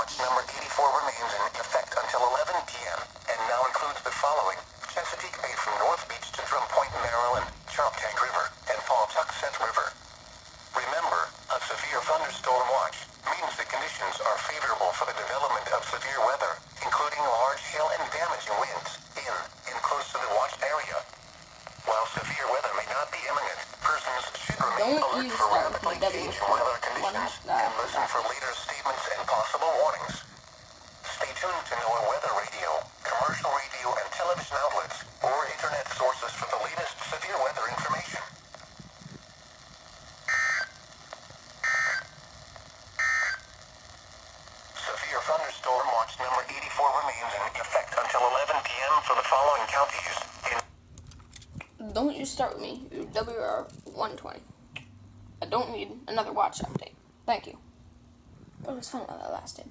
watch number 84 remains in effect until 11 p.m. and now includes the following: Chesapeake Bay from North Beach to Drum Point, Maryland, Choptank River, and Pawtuxet River. Remember, a severe thunderstorm watch means the conditions are favorable for the development of severe weather, including large hail and damaging winds in and close to the watched area. While severe weather may not be imminent, persons should remain alert for rapidly changing weather conditions and listen for later statements and possible warnings. Stay tuned to NOAA weather radio, commercial radio and television outlets, or internet sources for the latest severe weather information. Severe thunderstorm watch number 84 remains in effect until 11 p.m. for the following counties in... Don't you start with me, WR120. I don't need another watch update. Thank you. It was fun while that lasted.